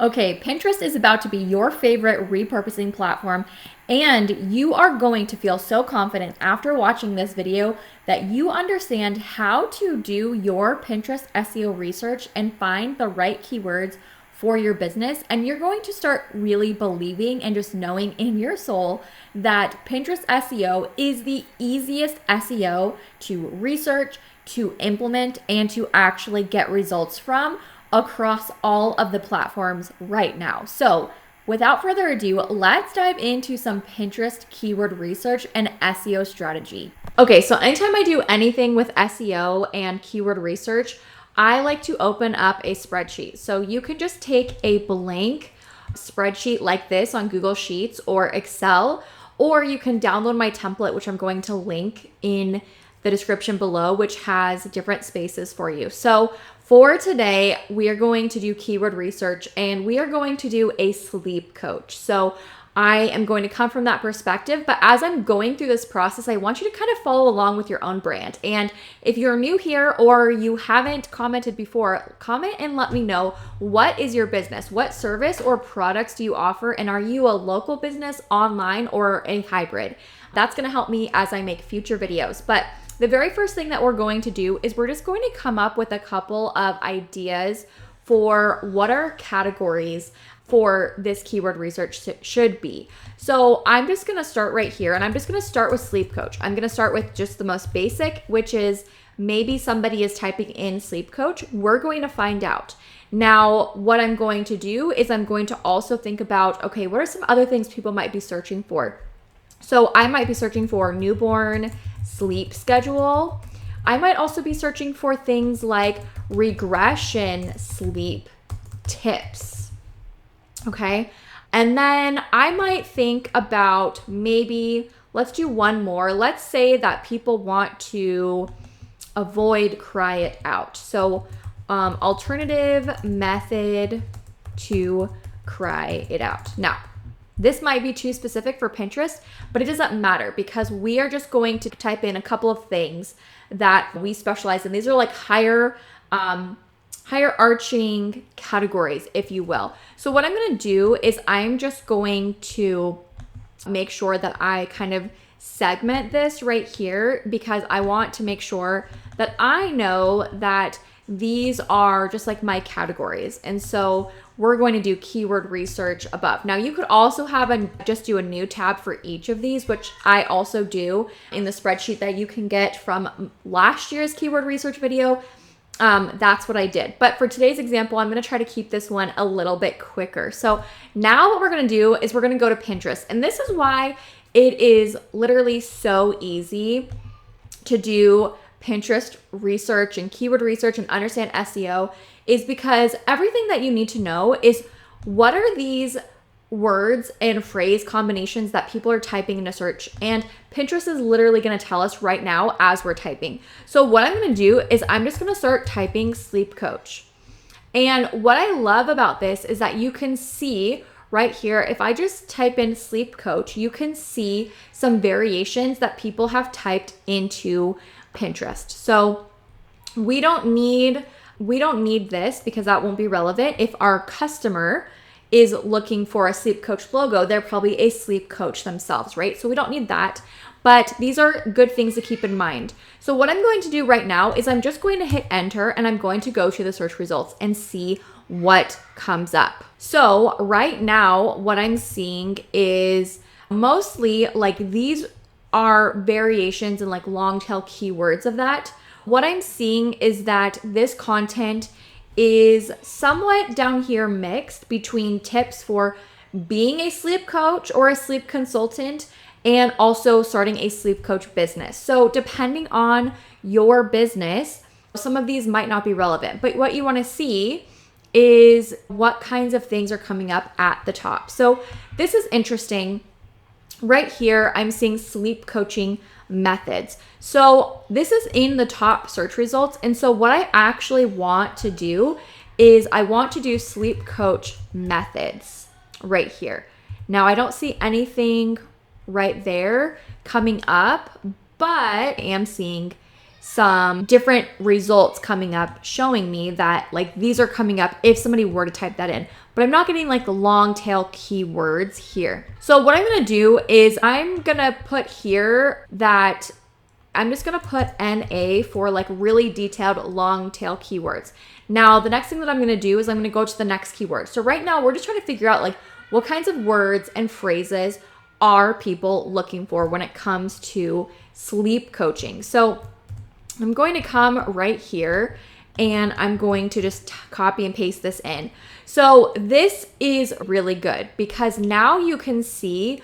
Okay, Pinterest is about to be your favorite repurposing platform, and you are going to feel so confident after watching this video that you understand how to do your Pinterest SEO research and find the right keywords for your business. And you're going to start really believing and just knowing in your soul that Pinterest SEO is the easiest SEO to research, to implement, and to actually get results from across all of the platforms right now. So without further ado, let's dive into some Pinterest keyword research and SEO strategy. Okay, so anytime I do anything with SEO and keyword research, I like to open up a spreadsheet. So you can just take a blank spreadsheet like this on Google Sheets or Excel, or you can download my template, which I'm going to link in the description below, which has different spaces for you. So for today, we are going to do keyword research and we are going to do a sleep coach. So I am going to come from that perspective, but as I'm going through this process, I want you to kind of follow along with your own brand. And if you're new here or you haven't commented before, comment and let me know, what is your business? What service or products do you offer? And are you a local business, online, or a hybrid? That's going to help me as I make future videos. But the very first thing that we're going to do is we're just going to come up with a couple of ideas for what our categories for this keyword research should be. So I'm just going to start right here, and I'm just going to start with sleep coach. I'm going to start with just the most basic, which is maybe somebody is typing in sleep coach. We're going to find out. Now, what I'm going to do is I'm going to also think about, okay, what are some other things people might be searching for? So I might be searching for newborn sleep schedule. I might also be searching for things like regression sleep tips. Okay. And then I might think about maybe, let's do one more. Let's say that people want to avoid cry it out. So alternative method to cry it out. Now, this might be too specific for Pinterest, but it doesn't matter because we are just going to type in a couple of things that we specialize in. These are like higher arching categories, if you will. So what I'm going to do is I'm just going to make sure that I kind of segment this right here because I want to make sure that I know that these are just like my categories. And so we're going to do keyword research above. Now you could also have just do a new tab for each of these, which I also do in the spreadsheet that you can get from last year's keyword research video. That's what I did. But for today's example, I'm going to try to keep this one a little bit quicker. So now what we're going to do is we're going to go to Pinterest. And this is why it is literally so easy to do Pinterest research and keyword research and understand SEO, is because everything that you need to know is what are these words and phrase combinations that people are typing in a search. And Pinterest is literally going to tell us right now as we're typing. So what I'm going to do is I'm just going to start typing sleep coach. And what I love about this is that you can see right here, if I just type in sleep coach, you can see some variations that people have typed into Pinterest. So we don't need this because that won't be relevant. If our customer is looking for a sleep coach logo, they're probably a sleep coach themselves, right? So we don't need that, but these are good things to keep in mind. So what I'm going to do right now is I'm just going to hit enter and I'm going to go to the search results and see what comes up. So right now, what I'm seeing is mostly like these are variations and like long tail keywords of that. What I'm seeing is that this content is somewhat down here mixed between tips for being a sleep coach or a sleep consultant and also starting a sleep coach business. So depending on your business, some of these might not be relevant, but what you want to see is what kinds of things are coming up at the top. So this is interesting. Right here, I'm seeing sleep coaching methods. So this is in the top search results. And so what I actually want to do is I want to do sleep coach methods right here. Now I don't see anything right there coming up, but I am seeing some different results coming up showing me that like these are coming up if somebody were to type that in. But but I'm not getting like long tail keywords here. So what I'm gonna do is I'm gonna put here that I'm just gonna put NA for like really detailed long tail keywords. Now, the next thing that I'm gonna do is I'm gonna go to the next keyword. So right now we're just trying to figure out like what kinds of words and phrases are people looking for when it comes to sleep coaching. So I'm going to come right here and I'm going to just copy and paste this in. So this is really good because now you can see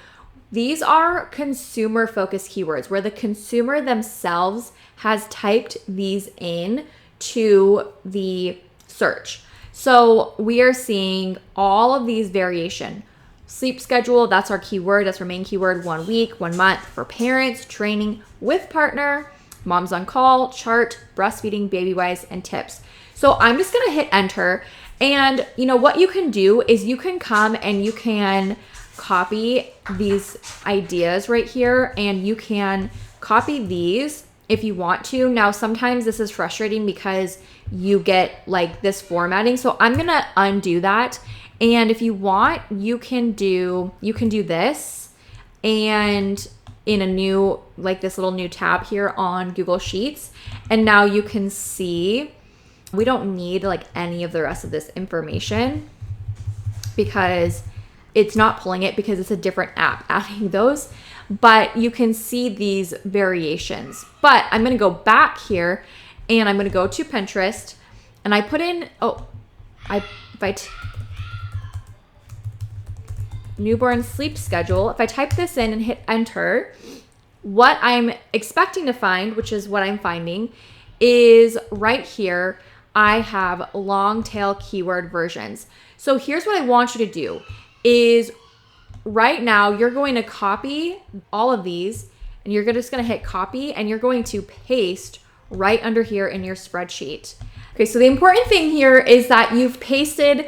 these are consumer focused keywords where the consumer themselves has typed these in to the search. So we are seeing all of these variation. Sleep schedule, that's our keyword. That's our main keyword. 1 week, 1 month for parents, training with partner, moms on call, chart, breastfeeding, baby wise, and tips. So I'm just gonna hit enter. And you know what you can do is you can come and you can copy these ideas right here and you can copy these if you want to. Now, sometimes this is frustrating because you get like this formatting. So I'm gonna undo that. And if you want, you can do this and in a new, like this little new tab here on Google Sheets. And now you can see, we don't need like any of the rest of this information because it's not pulling it because it's a different app adding those, but you can see these variations. But I'm gonna go back here and I'm gonna go to Pinterest and I put in, newborn sleep schedule. If I type this in and hit enter, what I'm expecting to find, which is what I'm finding, is right here, I have long tail keyword versions. So here's what I want you to do is right now you're going to copy all of these and you're just going to hit copy and you're going to paste right under here in your spreadsheet. Okay, so the important thing here is that you've pasted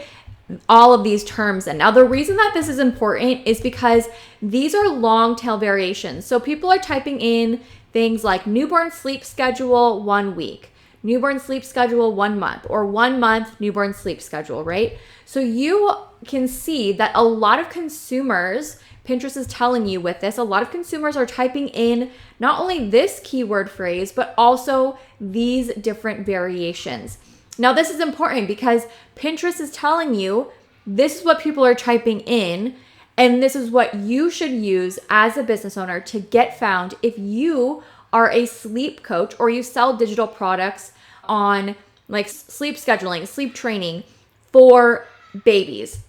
all of these terms in. Now, the reason that this is important is because these are long tail variations. So people are typing in things like newborn sleep schedule 1 week, newborn sleep schedule 1 month, or 1 month newborn sleep schedule, right? So you can see that a lot of consumers, Pinterest is telling you with this, a lot of consumers are typing in not only this keyword phrase, but also these different variations. Now, this is important because Pinterest is telling you this is what people are typing in, and this is what you should use as a business owner to get found if you are a sleep coach or you sell digital products on like sleep scheduling, sleep training for babies.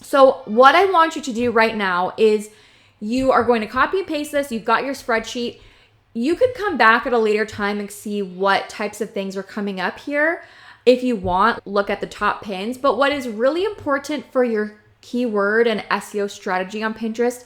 So what I want you to do right now is you are going to copy and paste this. You've got your spreadsheet. You could come back at a later time and see what types of things are coming up here. If you want, look at the top pins. But what is really important for your keyword and SEO strategy on Pinterest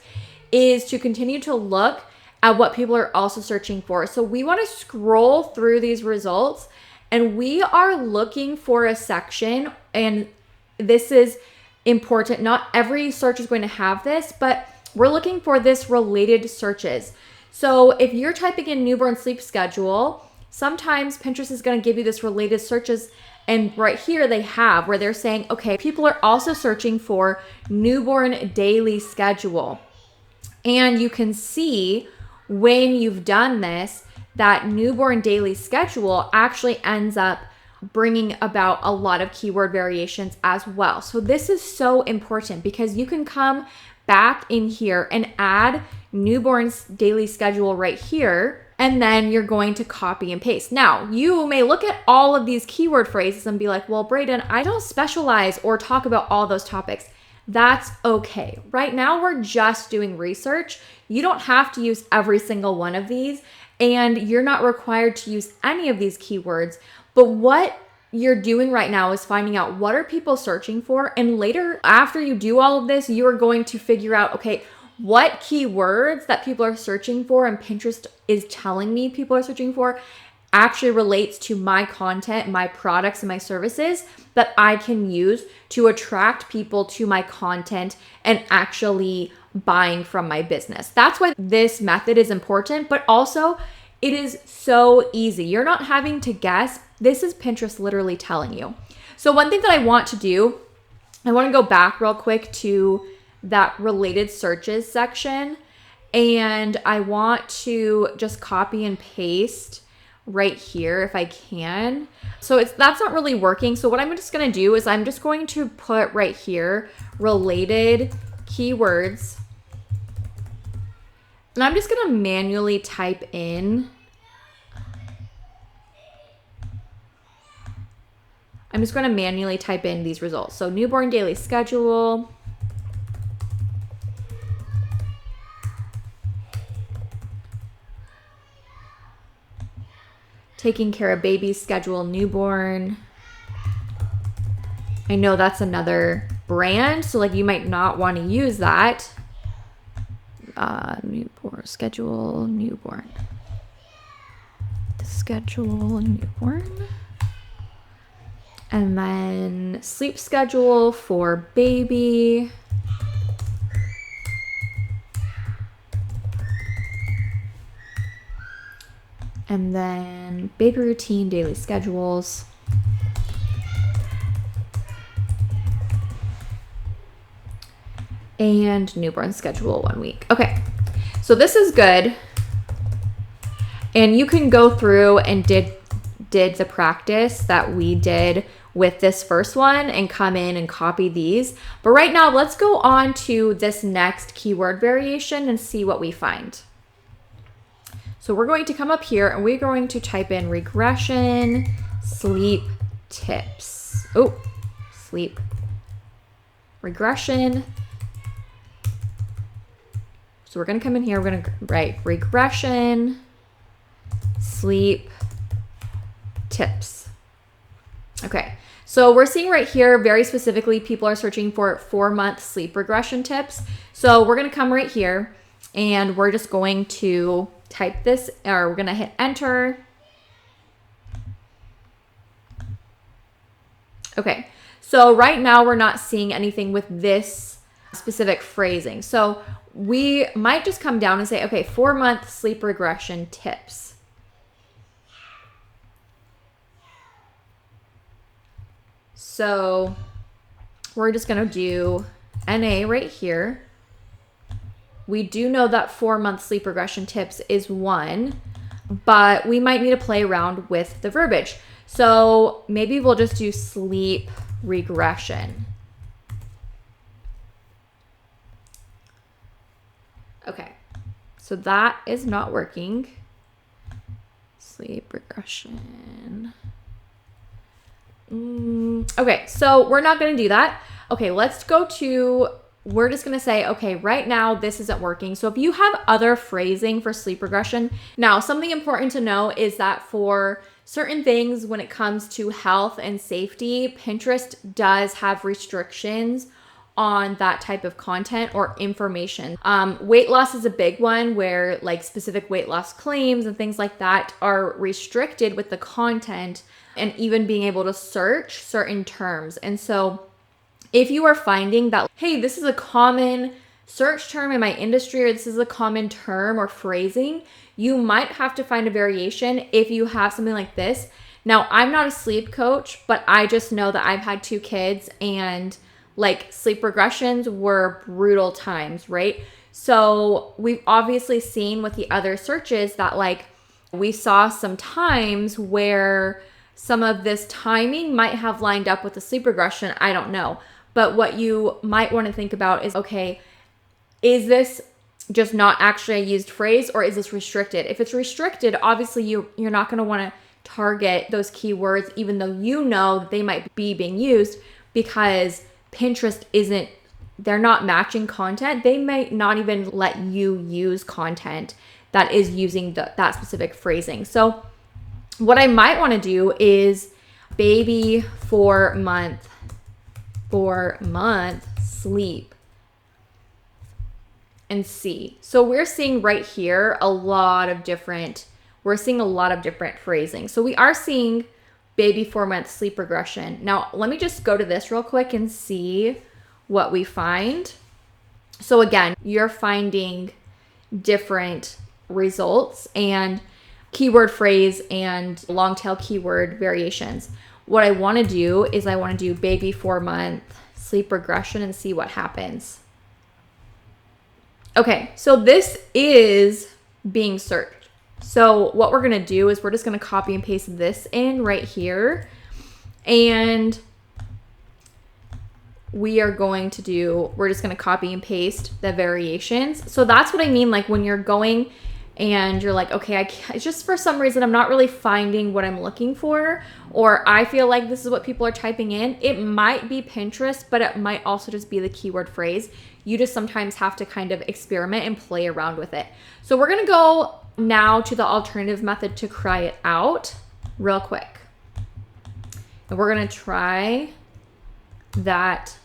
is to continue to look at what people are also searching for. So we want to scroll through these results and we are looking for a section, and this is important. Not every search is going to have this, but we're looking for this related searches. So if you're typing in newborn sleep schedule, sometimes Pinterest is going to give you this related searches. And right here they have where they're saying, okay, people are also searching for newborn daily schedule. And you can see when you've done this, that newborn daily schedule actually ends up bringing about a lot of keyword variations as well. So this is so important because you can come back in here and add newborn's daily schedule right here. And then you're going to copy and paste. Now, you may look at all of these keyword phrases and be like, well, Brayden, I don't specialize or talk about all those topics. That's okay. Right now, we're just doing research. You don't have to use every single one of these, and you're not required to use any of these keywords. But what you're doing right now is finding out what are people searching for. And later, after you do all of this, you are going to figure out, okay, what keywords that people are searching for and Pinterest is telling me people are searching for actually relates to my content, my products, and my services that I can use to attract people to my content and actually buying from my business. That's why this method is important, but also it is so easy. You're not having to guess. This is Pinterest literally telling you. So one thing that I want to do I want to go back real quick to that related searches section, and I want to just copy and paste right here if I can. So that's not really working. So what I'm just going to do is I'm just going to put right here related keywords, and I'm just going to manually type in. I'm just going to manually type in these results. So newborn daily schedule. Taking care of baby schedule, newborn. I know that's another brand, so like you might not want to use that. Newborn schedule, newborn. Schedule, newborn. And then sleep schedule for baby. And then baby routine, daily schedules. And newborn schedule 1 week. Okay, so this is good. And you can go through and did the practice that we did with this first one and come in and copy these. But right now, let's go on to this next keyword variation and see what we find. So we're going to come up here and we're going to type in regression, sleep tips. Oh, sleep, regression. So we're going to come in here, we're going to write regression, sleep tips. Okay, so we're seeing right here, very specifically, people are searching for 4-month sleep regression tips. So we're going to come right here and we're just going to type this, or we're going to hit enter. Okay, so right now we're not seeing anything with this specific phrasing. So we might just come down and say, okay, 4-month sleep regression tips. So we're just going to do NA right here. We do know that 4-month sleep regression tips is 1, but we might need to play around with the verbiage. So maybe we'll just do sleep regression. Okay, so that is not working. Sleep regression. Okay, so we're not going to do that. Okay, let's go to, we're just going to say, okay, right now this isn't working. So if you have other phrasing for sleep regression, now something important to know is that for certain things when it comes to health and safety, Pinterest does have restrictions on that type of content or information. Weight loss is a big one where like specific weight loss claims and things like that are restricted with the content and even being able to search certain terms. And so if you are finding that, hey, this is a common search term in my industry, or this is a common term or phrasing, you might have to find a variation if you have something like this. Now, I'm not a sleep coach, but I just know that I've had 2 kids and like sleep regressions were brutal times, right? So we've obviously seen with the other searches that like we saw some times where some of this timing might have lined up with the sleep regression. I don't know. But what you might want to think about is, okay, is this just not actually a used phrase, or is this restricted? If it's restricted, obviously you're not going to want to target those keywords, even though you know they might be being used, because Pinterest they're not matching content. They might not even let you use content that is using that specific phrasing. So what I might want to do is baby 4-month sleep and see. So we're seeing right here we're seeing a lot of different phrasing. So we are seeing baby 4-month sleep regression. Now, let me just go to this real quick and see what we find. So again, you're finding different results and keyword phrase and long tail keyword variations. What I want to do is I want to do baby 4-month sleep regression and see what happens. Okay, so this is being searched. So what we're gonna do is we're just gonna copy and paste this in right here. And we're just gonna copy and paste the variations. So that's what I mean, like when you're going and you're like, okay, it's just for some reason I'm not really finding what I'm looking for, or I feel like this is what people are typing in. It might be Pinterest, but it might also just be the keyword phrase. You just sometimes have to kind of experiment and play around with it. So we're gonna go now to the alternative method to cry it out real quick. And we're gonna try that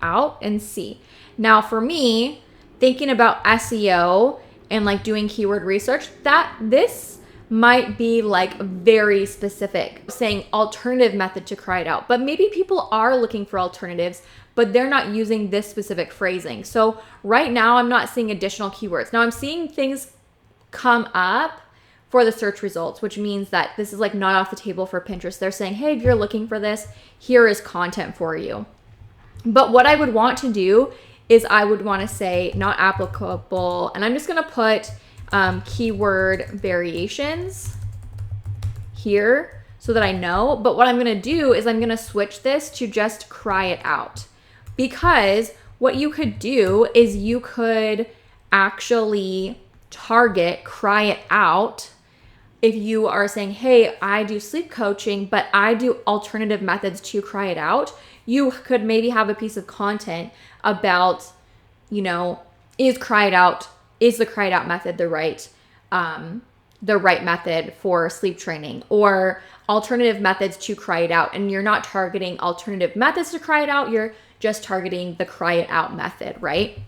out and see. Now for me, thinking about SEO and like doing keyword research, that this might be like very specific, saying alternative method to cry it out. But maybe people are looking for alternatives, but they're not using this specific phrasing. So right now I'm not seeing additional keywords. Now I'm seeing things come up for the search results, which means that this is like not off the table for Pinterest. They're saying, hey, if you're looking for this, here is content for you. But what I would want to do is I would want to say not applicable, and I'm just going to put keyword variations here so that I know. But what I'm going to do is I'm going to switch this to just cry it out, because what you could do is you could actually target cry it out. If you are saying, hey, I do sleep coaching, but I do alternative methods to cry it out, you could maybe have a piece of content about, is the cry it out method the right method for sleep training, or alternative methods to cry it out. And you're not targeting alternative methods to cry it out. You're just targeting the cry it out method, right?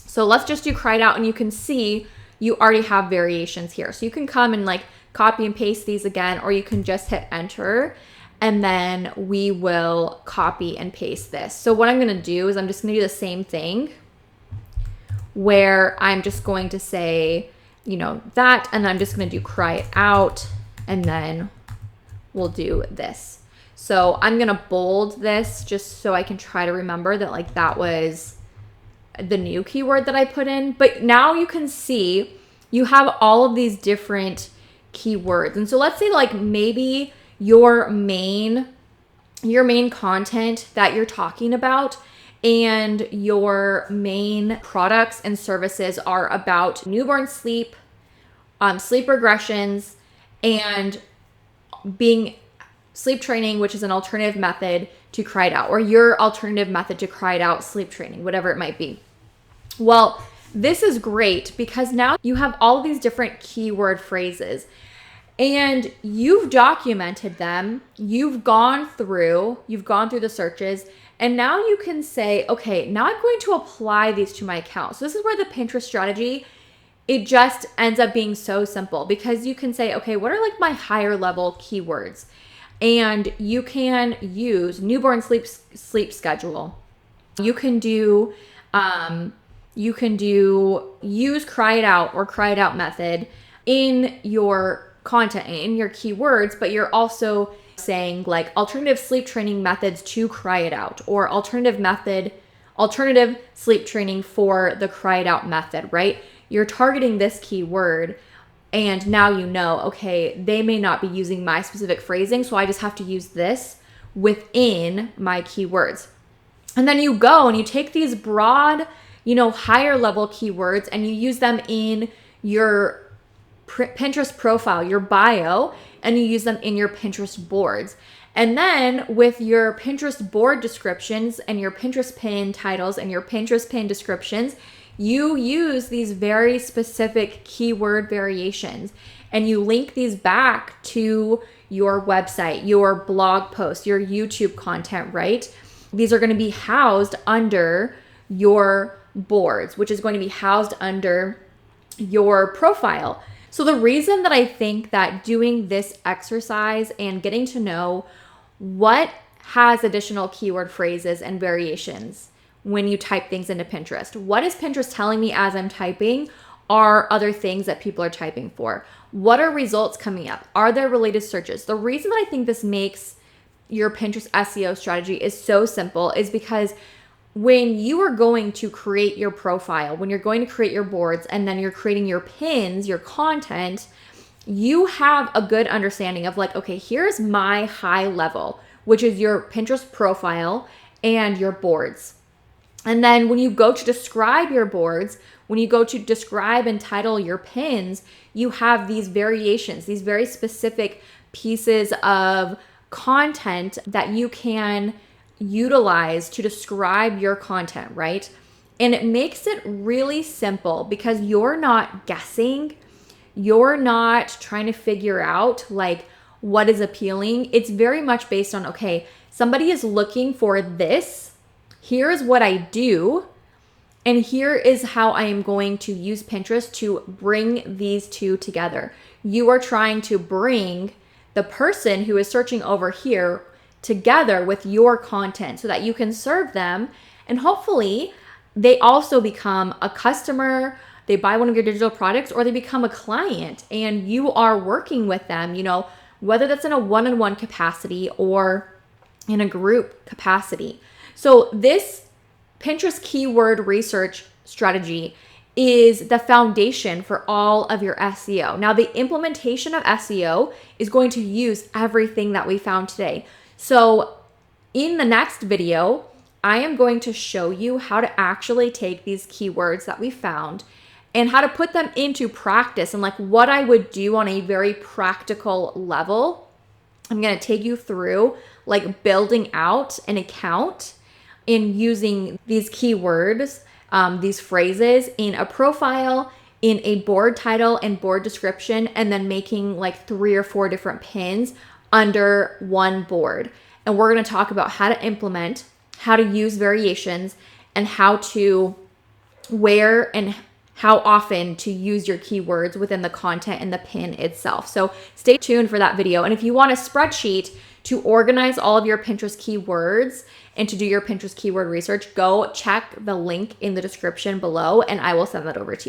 So let's just do cry it out, and you can see you already have variations here. So you can come and like copy and paste these again, or you can just hit enter, and then we will copy and paste this. So what I'm gonna do is I'm just gonna do the same thing, where I'm just going to say, that, and I'm just gonna do cry it out, and then we'll do this. So I'm gonna bold this just so I can try to remember that like that was the new keyword that I put in. But now you can see you have all of these different keywords. And so let's say like maybe your main content that you're talking about and your main products and services are about newborn sleep, sleep regressions, and being sleep training, which is an alternative method to cry it out, or your alternative method to cry it out sleep training, whatever it might be. Well, this is great because now you have all of these different keyword phrases and you've documented them. You've gone through the searches, and now you can say, okay, now I'm going to apply these to my account. So this is where the Pinterest strategy, it just ends up being so simple, because you can say, okay, what are like my higher level keywords? And you can use newborn sleep schedule. You can do use cry it out or cry it out method in your content, in your keywords, but you're also saying like alternative sleep training methods to cry it out, or alternative sleep training for the cry it out method, right? You're targeting this keyword, and now okay, they may not be using my specific phrasing, so I just have to use this within my keywords. And then you go and you take these broad, higher level keywords, and you use them in your Pinterest profile, your bio, and you use them in your Pinterest boards. And then with your Pinterest board descriptions and your Pinterest pin titles and your Pinterest pin descriptions, you use these very specific keyword variations, and you link these back to your website, your blog post, your YouTube content, right? These are going to be housed under your boards, which is going to be housed under your profile. So the reason that I think that doing this exercise and getting to know what has additional keyword phrases and variations when you type things into Pinterest, what is Pinterest telling me as I'm typing are other things that people are typing for? What are results coming up? Are there related searches? The reason that I think this makes your Pinterest SEO strategy is so simple is because when you are going to create your profile, when you're going to create your boards, and then you're creating your pins, your content, you have a good understanding of like, okay, here's my high level, which is your Pinterest profile and your boards. And then when you go to describe your boards, when you go to describe and title your pins, you have these variations, these very specific pieces of content that you can utilize to describe your content, right? And it makes it really simple because you're not guessing. You're not trying to figure out like what is appealing. It's very much based on, okay, somebody is looking for this. Here's what I do. And here is how I am going to use Pinterest to bring these two together. You are trying to bring the person who is searching over here together with your content so that you can serve them. And hopefully they also become a customer, they buy one of your digital products, or they become a client and you are working with them, you know, whether that's in a one-on-one capacity or in a group capacity. So this Pinterest keyword research strategy is the foundation for all of your SEO. Now, the implementation of SEO is going to use everything that we found today. So in the next video, I am going to show you how to actually take these keywords that we found and how to put them into practice and like what I would do on a very practical level. I'm going to take you through like building out an account in using these keywords, these phrases in a profile, in a board title and board description, and then making like 3 or 4 different pins under one board. And we're going to talk about how to implement, how to use variations, and how to where and how often to use your keywords within the content and the pin itself. So stay tuned for that video. And if you want a spreadsheet to organize all of your Pinterest keywords and to do your Pinterest keyword research, go check the link in the description below and I will send that over to you.